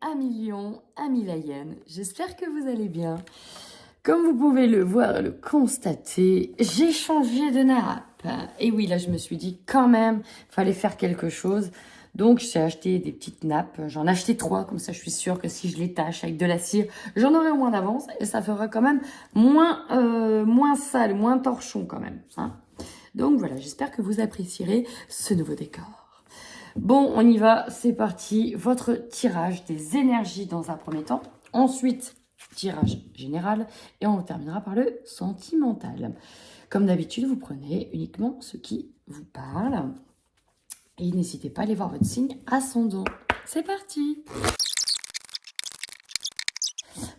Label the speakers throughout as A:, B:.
A: amis lions, amis Layenne, j'espère que vous allez bien. Comme vous pouvez le voir et le constater, j'ai changé de nappe. Et oui, là je me suis dit quand même, fallait faire quelque chose. Donc j'ai acheté des petites nappes, j'en ai acheté 3, comme ça je suis sûre que si je les tâche avec de la cire, j'en aurai au moins d'avance et ça fera quand même moins sale, moins torchon quand même. Hein. Donc voilà, j'espère que vous apprécierez ce nouveau décor. Bon, on y va, c'est parti. Votre tirage des énergies dans un premier temps. Ensuite, tirage général. Et on terminera par le sentimental. Comme d'habitude, vous prenez uniquement ce qui vous parle. Et n'hésitez pas à aller voir votre signe ascendant. C'est parti!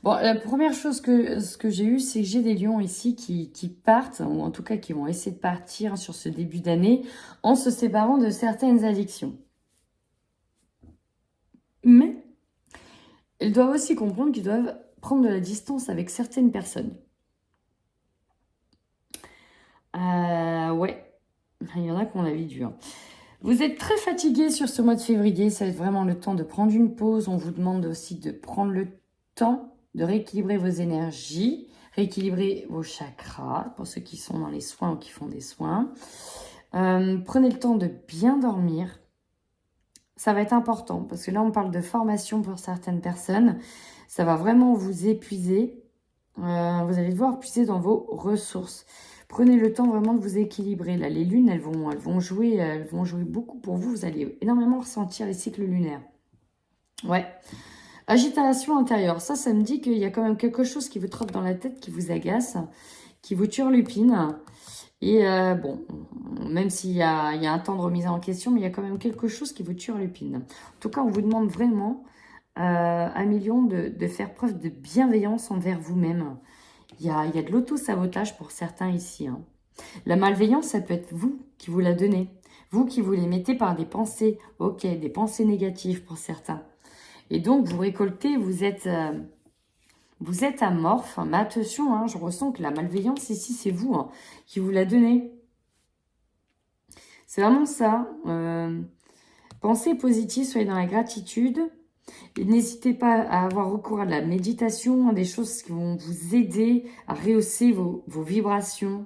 A: Bon, la première chose que j'ai eu, c'est que j'ai des lions ici qui partent, ou en tout cas qui vont essayer de partir sur ce début d'année en se séparant de certaines addictions. Mais ils doivent aussi comprendre qu'ils doivent prendre de la distance avec certaines personnes. Ouais, il y en a qui ont la vie dure. Vous êtes très fatigué sur ce mois de février, ça va être vraiment le temps de prendre une pause. On vous demande aussi de prendre le temps de rééquilibrer vos énergies, rééquilibrer vos chakras, pour ceux qui sont dans les soins ou qui font des soins. Prenez le temps de bien dormir. Ça va être important, parce que là, on parle de formation pour certaines personnes. Ça va vraiment vous épuiser. Vous allez devoir puiser dans vos ressources. Prenez le temps vraiment de vous équilibrer. Là, les lunes, elles vont jouer beaucoup pour vous. Vous allez énormément ressentir les cycles lunaires. Ouais. Agitation intérieure. Ça me dit qu'il y a quand même quelque chose qui vous trotte dans la tête, qui vous agace, qui vous turlupine. Et bon, même s'il y a un temps de remise en question, mais il y a quand même quelque chose qui vous turlupine. En tout cas, on vous demande vraiment, un million, de faire preuve de bienveillance envers vous-même. Il y a de l'auto-sabotage pour certains ici. Hein. La malveillance, ça peut être vous qui vous la donnez. Vous qui vous les mettez par des pensées, ok, des pensées négatives pour certains. Et donc, vous récoltez, vous êtes amorphe, mais attention, hein, je ressens que la malveillance ici, c'est vous hein, qui vous la donnez. C'est vraiment ça. Pensez positive, soyez dans la gratitude. N'hésitez pas à avoir recours à de la méditation, à des choses qui vont vous aider à rehausser vos vibrations.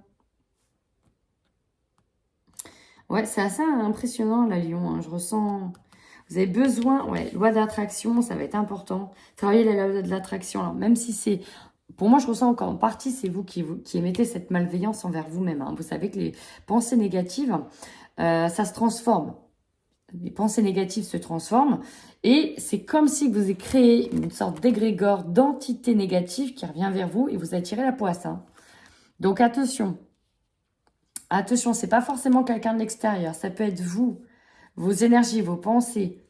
A: Ouais, c'est assez impressionnant, la Lion. Hein. Je ressens... Vous avez besoin... Ouais, loi d'attraction, ça va être important. Travailler la loi de l'attraction. Alors, même si c'est... Pour moi, je ressens encore en partie, c'est vous qui émettez cette malveillance envers vous-même. Hein. Vous savez que les pensées négatives, ça se transforme. Les pensées négatives se transforment. Et c'est comme si vous avez créé une sorte d'égrégore d'entité négative qui revient vers vous et vous attirez la poisse. Hein. Donc, attention. Attention, c'est pas forcément quelqu'un de l'extérieur. Ça peut être vous, vos énergies, vos pensées.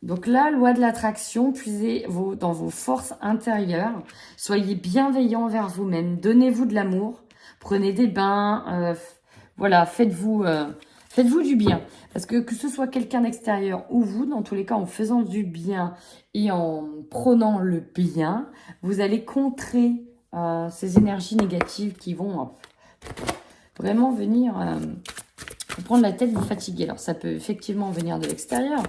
A: Donc là, loi de l'attraction, puisez dans vos forces intérieures. Soyez bienveillant envers vous-même. Donnez-vous de l'amour. Prenez des bains. Voilà, faites-vous du bien. Parce que ce soit quelqu'un d'extérieur ou vous, dans tous les cas, en faisant du bien et en prônant le bien, vous allez contrer ces énergies négatives qui vont vraiment venir vous prendre la tête, vous fatiguer. Alors, ça peut effectivement venir de l'extérieur,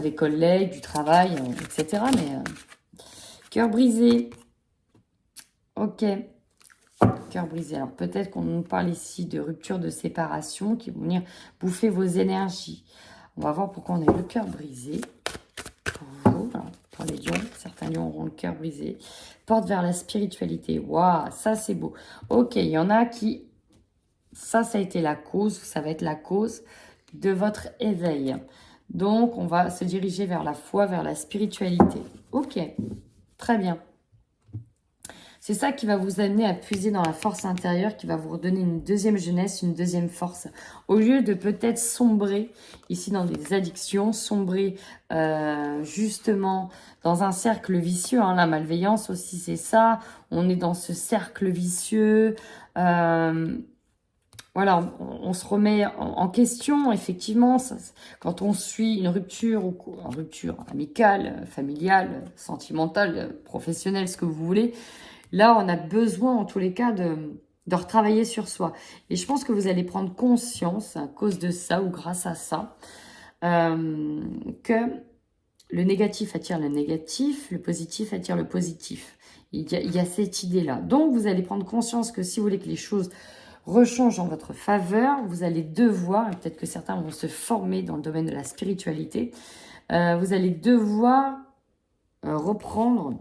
A: des collègues, du travail, etc. Mais cœur brisé. Ok. Cœur brisé. Alors, peut-être qu'on nous parle ici de rupture, de séparation qui vont venir bouffer vos énergies. On va voir pourquoi on a le cœur brisé. Pour vous, alors, pour les lions, certains lions auront le cœur brisé. Porte vers la spiritualité. Waouh, ça c'est beau. Ok, il y en a qui... Ça a été la cause, ça va être la cause de votre éveil. Donc, on va se diriger vers la foi, vers la spiritualité. Ok, très bien. C'est ça qui va vous amener à puiser dans la force intérieure, qui va vous redonner une deuxième jeunesse, une deuxième force. Au lieu de peut-être sombrer ici dans des addictions, sombrer justement dans un cercle vicieux. Hein, la malveillance aussi, c'est ça. On est dans ce cercle vicieux. Voilà, on se remet en question, effectivement, quand on suit une rupture, ou une rupture amicale, familiale, sentimentale, professionnelle, ce que vous voulez, là, on a besoin, en tous les cas, de retravailler sur soi. Et je pense que vous allez prendre conscience, à cause de ça, ou grâce à ça, que le négatif attire le négatif, le positif attire le positif. Il y a cette idée-là. Donc, vous allez prendre conscience que si vous voulez que les choses rechangent en votre faveur, vous allez devoir, et peut-être que certains vont se former dans le domaine de la spiritualité, vous allez devoir reprendre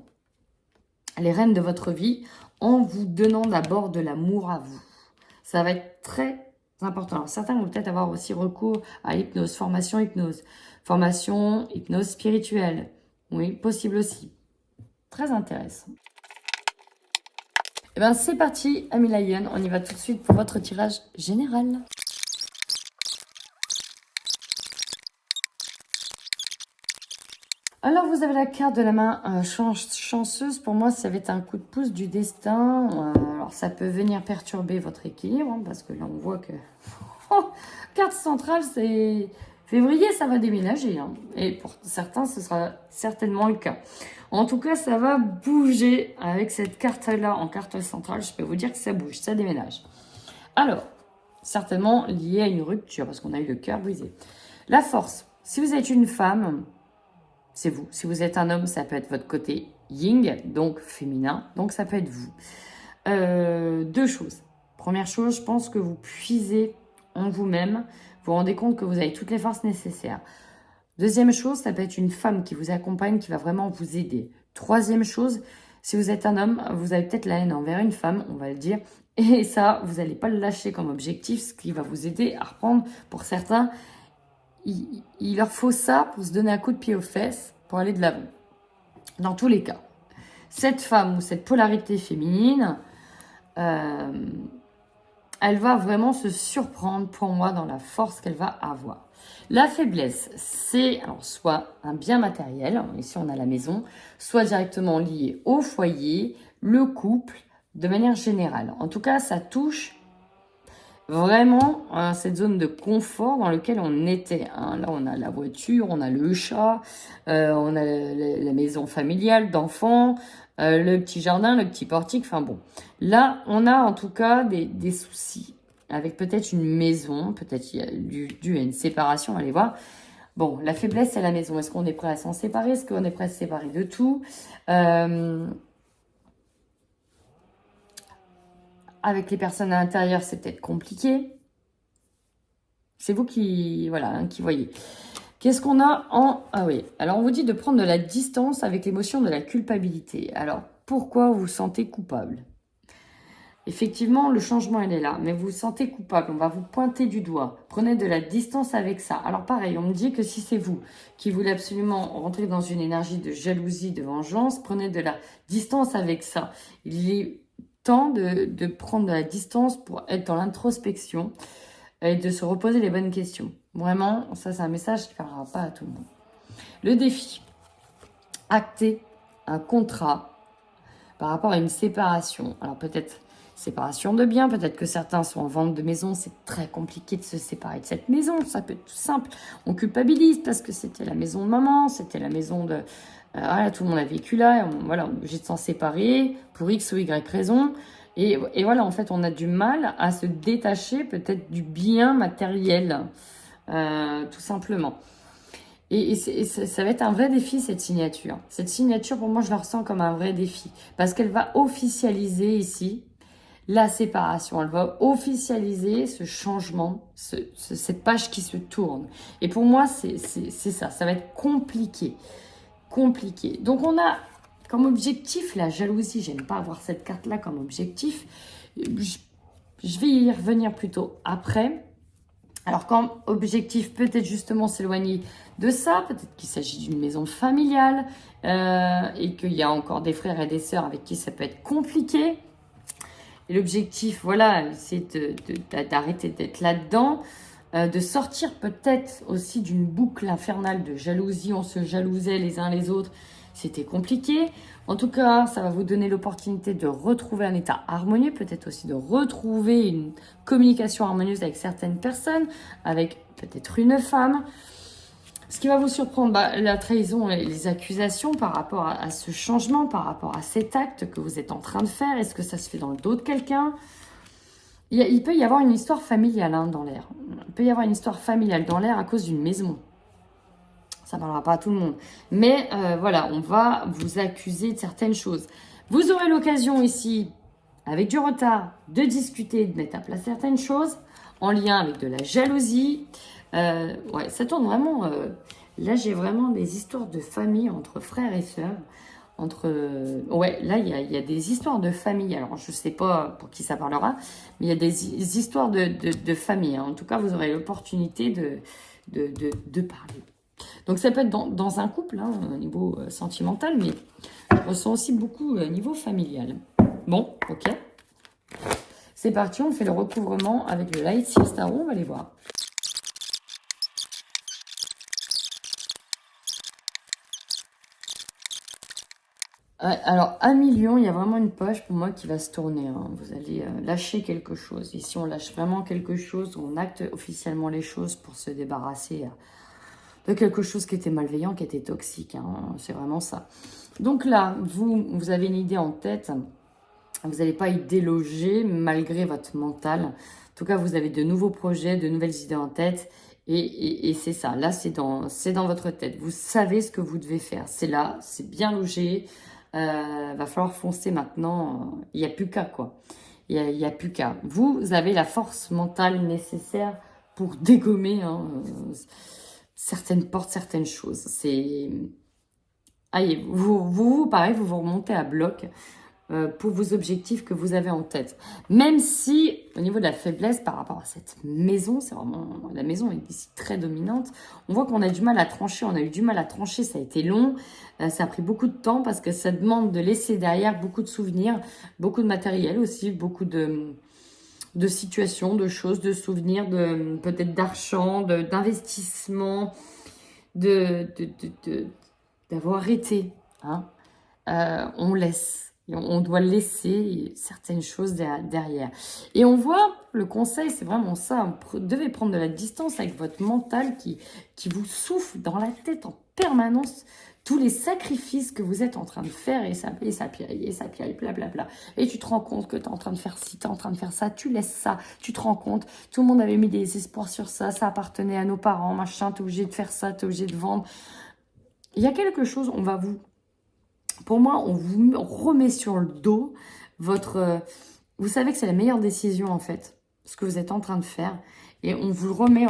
A: les rênes de votre vie en vous donnant d'abord de l'amour à vous. Ça va être très important. Alors, certains vont peut-être avoir aussi recours à hypnose, formation hypnose spirituelle. Oui, possible aussi. Très intéressant. Et bien, c'est parti, Amis Lion. On y va tout de suite pour votre tirage général. Alors, vous avez la carte de la main chanceuse. Pour moi, ça va être un coup de pouce du destin. Alors, ça peut venir perturber votre équilibre, hein, parce que là, on voit que... Oh, carte centrale, c'est... Février, ça va déménager. Hein. Et pour certains, ce sera certainement le cas. En tout cas, ça va bouger avec cette carte-là en carte centrale. Je peux vous dire que ça bouge, ça déménage. Alors, certainement lié à une rupture, parce qu'on a eu le cœur brisé. La force. Si vous êtes une femme... c'est vous. Si vous êtes un homme, ça peut être votre côté yin, donc féminin, donc ça peut être vous. Deux choses. Première chose, je pense que vous puisez en vous-même, vous vous rendez compte que vous avez toutes les forces nécessaires. Deuxième chose, ça peut être une femme qui vous accompagne, qui va vraiment vous aider. Troisième chose, si vous êtes un homme, vous avez peut-être la haine envers une femme, on va le dire, et ça, vous n'allez pas le lâcher comme objectif, ce qui va vous aider à reprendre pour certains. Il leur faut ça pour se donner un coup de pied aux fesses, pour aller de l'avant. Dans tous les cas, cette femme ou cette polarité féminine, elle va vraiment se surprendre pour moi dans la force qu'elle va avoir. La faiblesse, c'est alors soit un bien matériel, ici on a la maison, soit directement lié au foyer, le couple, de manière générale. En tout cas, ça touche vraiment cette zone de confort dans laquelle on était. Hein. Là, on a la voiture, on a le chat, on a la maison familiale d'enfants, le petit jardin, le petit portique. Enfin bon, là, on a en tout cas des soucis avec peut-être une maison, peut-être il y a dû à une séparation, allez voir. Bon, la faiblesse, c'est la maison. Est-ce qu'on est prêt à s'en séparer? Est-ce qu'on est prêt à se séparer de tout? Avec les personnes à l'intérieur, c'est peut-être compliqué. C'est vous qui, voilà, hein, qui voyez. Qu'est-ce qu'on a en... Ah oui, alors on vous dit de prendre de la distance avec l'émotion de la culpabilité. Alors, pourquoi vous vous sentez coupable? Effectivement, le changement, il est là, mais vous vous sentez coupable, on va vous pointer du doigt. Prenez de la distance avec ça. Alors pareil, on me dit que si c'est vous qui voulez absolument rentrer dans une énergie de jalousie, de vengeance, prenez de la distance avec ça. Il est temps de prendre de la distance pour être dans l'introspection et de se reposer les bonnes questions. Vraiment, ça c'est un message qui ne parlera pas à tout le monde. Le défi, acter un contrat par rapport à une séparation. Alors peut-être séparation de biens, peut-être que certains sont en vente de maison, c'est très compliqué de se séparer de cette maison, ça peut être tout simple. On culpabilise parce que c'était la maison de maman, c'était la maison de... voilà, tout le monde a vécu là, et on est obligé de s'en séparer pour X ou Y raison. Et voilà, en fait, on a du mal à se détacher peut-être du bien matériel, tout simplement. Et ça va être un vrai défi, cette signature. Cette signature, pour moi, je la ressens comme un vrai défi. Parce qu'elle va officialiser ici la séparation. Elle va officialiser ce changement, cette page qui se tourne. Et pour moi, c'est ça. Ça va être compliqué. Compliqué. Donc, on a comme objectif la jalousie. J'aime pas avoir cette carte-là comme objectif. Je vais y revenir plutôt après. Alors, comme objectif, peut-être justement s'éloigner de ça. Peut-être qu'il s'agit d'une maison familiale et qu'il y a encore des frères et des sœurs avec qui ça peut être compliqué. Et l'objectif, voilà, c'est d'arrêter d'être là-dedans, de sortir peut-être aussi d'une boucle infernale de jalousie. On se jalousait les uns les autres. C'était compliqué. En tout cas, ça va vous donner l'opportunité de retrouver un état harmonieux, peut-être aussi de retrouver une communication harmonieuse avec certaines personnes, avec peut-être une femme. Ce qui va vous surprendre, la trahison et les accusations par rapport à ce changement, par rapport à cet acte que vous êtes en train de faire. Est-ce que ça se fait dans le dos de quelqu'un? Il peut y avoir une histoire familiale dans l'air. Il peut y avoir une histoire familiale dans l'air à cause d'une maison. Ça ne parlera pas à tout le monde. Mais voilà, on va vous accuser de certaines choses. Vous aurez l'occasion ici, avec du retard, de discuter, de mettre à plat certaines choses en lien avec de la jalousie. Ouais, ça tourne vraiment... là, j'ai vraiment des histoires de famille entre frères et sœurs. Ouais, là, il y a des histoires de famille. Alors, je ne sais pas pour qui ça parlera, mais il y a des histoires de famille, hein. En tout cas, vous aurez l'opportunité de parler. Donc, ça peut être dans un couple, hein, au niveau sentimental, mais je ressens aussi beaucoup au niveau familial. Bon, ok. C'est parti, on fait le recouvrement avec le Light Seals Tarot, on va les voir. Alors, 1 million, il y a vraiment une page pour moi qui va se tourner, hein. Vous allez lâcher quelque chose. Ici, on lâche vraiment quelque chose. On acte officiellement les choses pour se débarrasser de quelque chose qui était malveillant, qui était toxique, hein. C'est vraiment ça. Donc là, vous avez une idée en tête. Vous n'allez pas y déloger malgré votre mental. En tout cas, vous avez de nouveaux projets, de nouvelles idées en tête. Et c'est ça. Là, c'est dans votre tête. Vous savez ce que vous devez faire. C'est là, c'est bien logé. Va falloir foncer maintenant. Il n'y a plus qu'à, quoi. Il y a plus qu'à. Vous avez la force mentale nécessaire pour dégommer, hein, certaines portes, certaines choses. C'est... Allez, pareil, vous remontez à bloc pour vos objectifs que vous avez en tête. Même si, au niveau de la faiblesse par rapport à cette maison, c'est vraiment... La maison est ici très dominante. On voit qu'on a du mal à trancher. On a eu du mal à trancher. Ça a été long. Ça a pris beaucoup de temps parce que ça demande de laisser derrière beaucoup de souvenirs, beaucoup de matériel aussi, beaucoup de situations, de choses, de souvenirs, peut-être d'argent, d'investissement, d'avoir été. Hein. On laisse. On doit laisser certaines choses derrière. Et on voit, le conseil, c'est vraiment ça. Vous devez prendre de la distance avec votre mental qui vous souffle dans la tête en permanence tous les sacrifices que vous êtes en train de faire et ça pierre, blablabla. Et tu te rends compte que tu es en train de faire ci, tu es en train de faire ça, tu laisses ça, tu te rends compte, tout le monde avait mis des espoirs sur ça, ça appartenait à nos parents, machin, tu es obligé de faire ça, tu es obligé de vendre. Il y a quelque chose, pour moi, on vous remet sur le dos votre... vous savez que c'est la meilleure décision, en fait, ce que vous êtes en train de faire. Et on vous le remet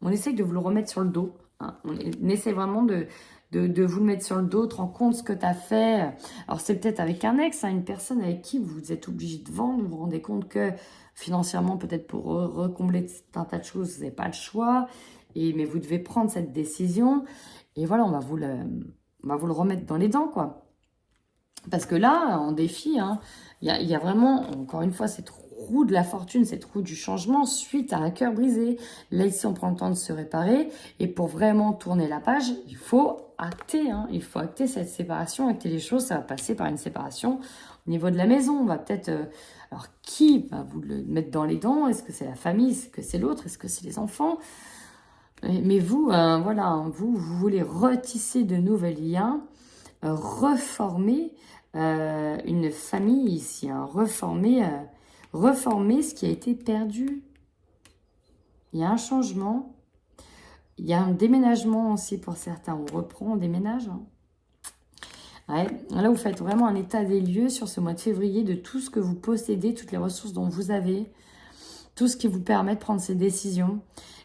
A: on essaye de vous le remettre sur le dos. Hein. On essaie vraiment de vous le mettre sur le dos, te rendre compte ce que tu as fait. Alors, c'est peut-être avec un ex, hein, une personne avec qui vous êtes obligé de vendre. Vous vous rendez compte que financièrement, peut-être pour recombler un tas de choses, vous n'avez pas le choix. Mais vous devez prendre cette décision. Et voilà, on va vous le remettre dans les dents, quoi. Parce que là, en défi, hein, il y a vraiment, encore une fois, cette roue de la fortune, cette roue du changement suite à un cœur brisé. Là, ici, on prend le temps de se réparer. Et pour vraiment tourner la page, il faut acter. Hein, il faut acter cette séparation, acter les choses. Ça va passer par une séparation au niveau de la maison. On va peut-être... alors, qui va vous le mettre dans les dents? Est-ce que c'est la famille? Est-ce que c'est l'autre? Est-ce que c'est les enfants? Mais vous, voilà, hein, vous voulez retisser de nouveaux liens, reformer une famille ici, hein, reformer ce qui a été perdu. Il y a un changement, il y a un déménagement aussi pour certains. On reprend, on déménage. Hein. Ouais, là, vous faites vraiment un état des lieux sur ce mois de février de tout ce que vous possédez, toutes les ressources dont vous avez, tout ce qui vous permet de prendre ces décisions.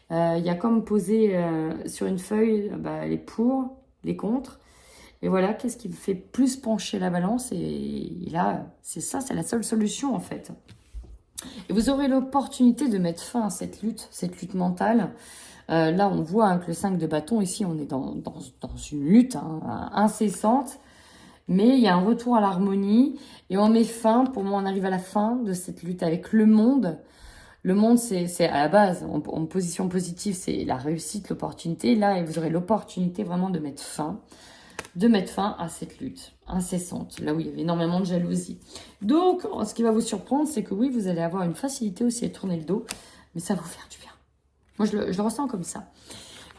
A: Il y a comme posé sur une feuille les pour, les contre. Et voilà, qu'est-ce qui fait plus pencher la balance? Et là, c'est ça, c'est la seule solution en fait. Et vous aurez l'opportunité de mettre fin à cette lutte mentale. Là, on voit hein, que le 5 de bâton, ici, on est dans une lutte incessante. Mais il y a un retour à l'harmonie. Et on met fin, pour moi, on arrive à la fin de cette lutte avec le monde. Le monde, c'est à la base, en position positive, c'est la réussite, l'opportunité. Là, vous aurez l'opportunité vraiment de mettre fin à cette lutte incessante, là où il y avait énormément de jalousie. Donc, ce qui va vous surprendre, c'est que oui, vous allez avoir une facilité aussi à tourner le dos, mais ça va vous faire du bien. Moi, je le ressens comme ça.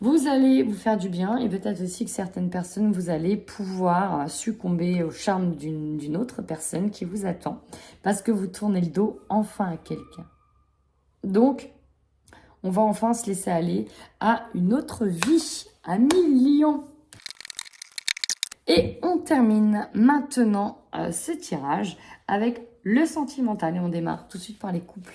A: Vous allez vous faire du bien et peut-être aussi que certaines personnes, vous allez pouvoir succomber au charme d'une autre personne qui vous attend parce que vous tournez le dos enfin à quelqu'un. Donc, on va enfin se laisser aller à une autre vie, Amis Lion. Et on termine maintenant ce tirage avec le sentimental. Et on démarre tout de suite par les couples.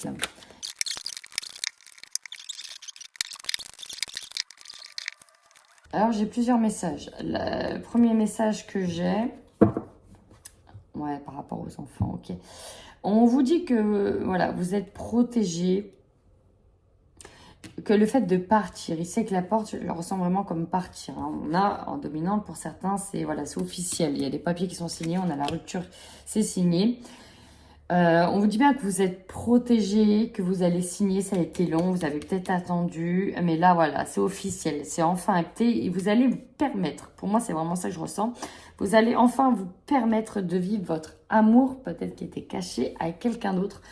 A: Alors, j'ai plusieurs messages. Le premier message que j'ai... Ouais, par rapport aux enfants, ok. On vous dit que, voilà, vous êtes protégés. Que le fait de partir, il sait que la porte, je le ressens vraiment comme partir. Hein. On a, en dominante, pour certains, c'est voilà, c'est officiel. Il y a des papiers qui sont signés, on a la rupture, c'est signé. On vous dit bien que vous êtes protégés, que vous allez signer, ça a été long, vous avez peut-être attendu, mais là, voilà, c'est officiel, c'est enfin acté et vous allez vous permettre, pour moi, c'est vraiment ça que je ressens, vous allez enfin vous permettre de vivre votre amour, peut-être qui était caché, avec quelqu'un d'autre,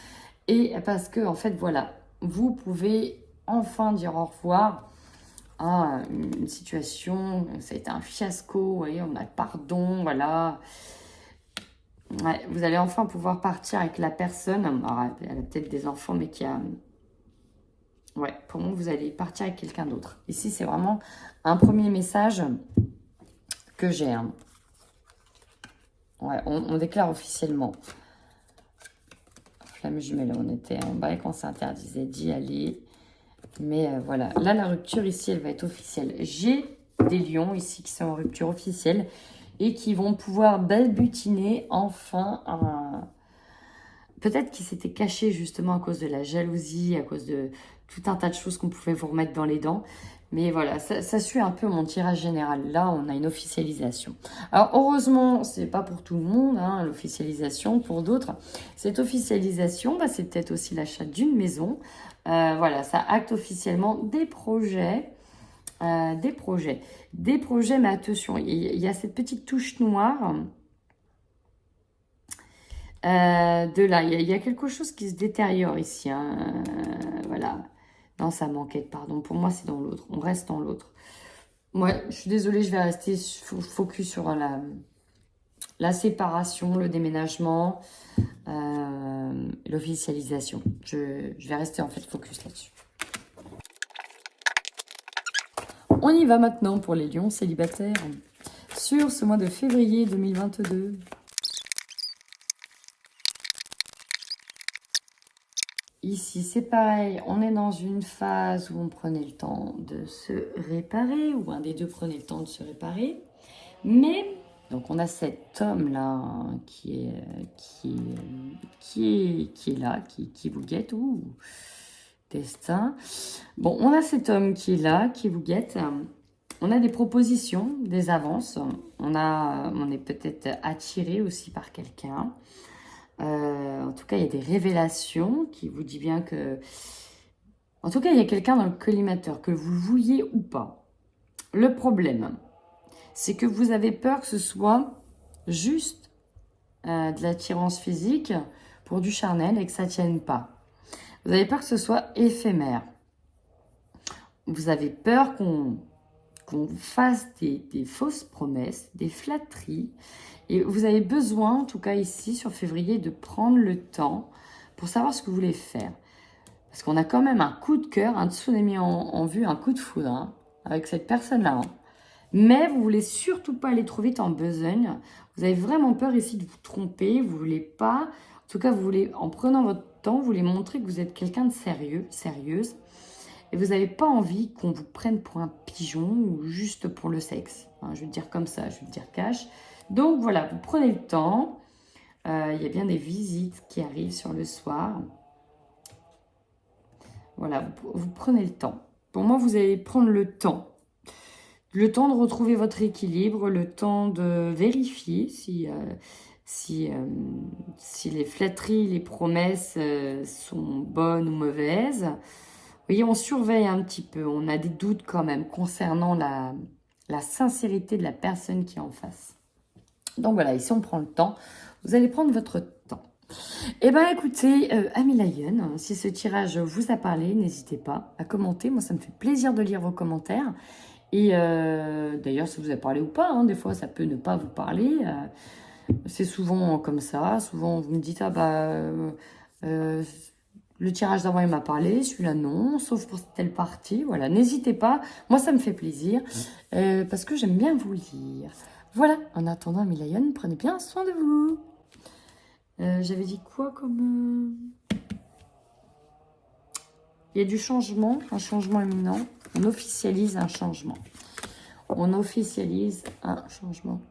A: et parce que, en fait, voilà, vous pouvez enfin dire au revoir à une situation, ça a été un fiasco, vous voyez, on a le pardon, voilà. Ouais, vous allez enfin pouvoir partir avec la personne. Alors, elle a peut-être des enfants, mais qui a... Ouais, pour moi, vous allez partir avec quelqu'un d'autre. Ici, c'est vraiment un premier message que j'ai. Hein. Ouais, on déclare officiellement. Flamme jumelle, on était en bail quand ça interdisait d'y aller. Mais voilà, là, la rupture ici, elle va être officielle. J'ai des lions ici qui sont en rupture officielle et qui vont pouvoir balbutiner enfin un... Peut-être qu'il s'était caché justement à cause de la jalousie, à cause de tout un tas de choses qu'on pouvait vous remettre dans les dents. Mais voilà, ça suit un peu mon tirage général. Là, on a une officialisation. Alors, heureusement, c'est pas pour tout le monde, hein, l'officialisation. Pour d'autres, cette officialisation, bah, c'est peut-être aussi l'achat d'une maison. Voilà, ça acte officiellement des projets. Des projets, mais attention, il y a cette petite touche noire. De là, il y a quelque chose qui se détériore ici. Hein. Voilà. Non, ça manquait, pardon. Pour moi, c'est dans l'autre. On reste dans l'autre. Ouais, je suis désolée, je vais rester focus sur la séparation, le déménagement, l'officialisation. Je vais rester en fait focus là-dessus. On y va maintenant pour les lions célibataires sur ce mois de février 2022. Ici, c'est pareil, on est dans une phase où on prenait le temps de se réparer, ou un des deux prenait le temps de se réparer. Mais, donc on a cet homme-là hein, qui est là, qui vous guette. Ouh, destin. Bon, on a cet homme qui est là, qui vous guette. On a des propositions, des avances. On est peut-être attiré aussi par quelqu'un. En tout cas, il y a des révélations qui vous disent bien que... En tout cas, il y a quelqu'un dans le collimateur, que vous le vouliez ou pas. Le problème, c'est que vous avez peur que ce soit juste de l'attirance physique pour du charnel et que ça ne tienne pas. Vous avez peur que ce soit éphémère. Vous avez peur qu'on vous fasse des fausses promesses, des flatteries. Et vous avez besoin, en tout cas ici, sur février, de prendre le temps pour savoir ce que vous voulez faire. Parce qu'on a quand même un coup de cœur, un tsunami en vue, un coup de foudre hein, avec cette personne-là. Hein. Mais vous voulez surtout pas aller trop vite en besogne. Vous avez vraiment peur ici de vous tromper. Vous voulez pas... En tout cas, vous voulez, en prenant votre temps, vous voulez montrer que vous êtes quelqu'un de sérieux, sérieuse. Et vous n'avez pas envie qu'on vous prenne pour un pigeon ou juste pour le sexe. Hein, je vais le dire comme ça, je vais le dire cash. Donc voilà, vous prenez le temps. Il y a bien des visites qui arrivent sur le soir. Voilà, vous prenez le temps. Pour moi, vous allez prendre le temps. Le temps de retrouver votre équilibre, le temps de vérifier si les flatteries, les promesses sont bonnes ou mauvaises. Vous voyez, on surveille un petit peu. On a des doutes quand même concernant la sincérité de la personne qui est en face. Donc voilà, ici on prend le temps. Vous allez prendre votre temps. Eh bien écoutez, Amis Lion, si ce tirage vous a parlé, n'hésitez pas à commenter. Moi, ça me fait plaisir de lire vos commentaires. Et d'ailleurs, si vous a parlé ou pas, hein, des fois ça peut ne pas vous parler. C'est souvent comme ça. Souvent vous me dites, ah bah... Le tirage d'avant, il m'a parlé. Celui-là, non. Sauf pour telle partie. Voilà, n'hésitez pas. Moi, ça me fait plaisir. Parce que j'aime bien vous lire. Voilà. En attendant, Milayon, prenez bien soin de vous. J'avais dit quoi comme... Il y a du changement, un changement imminent. On officialise un changement. On officialise un changement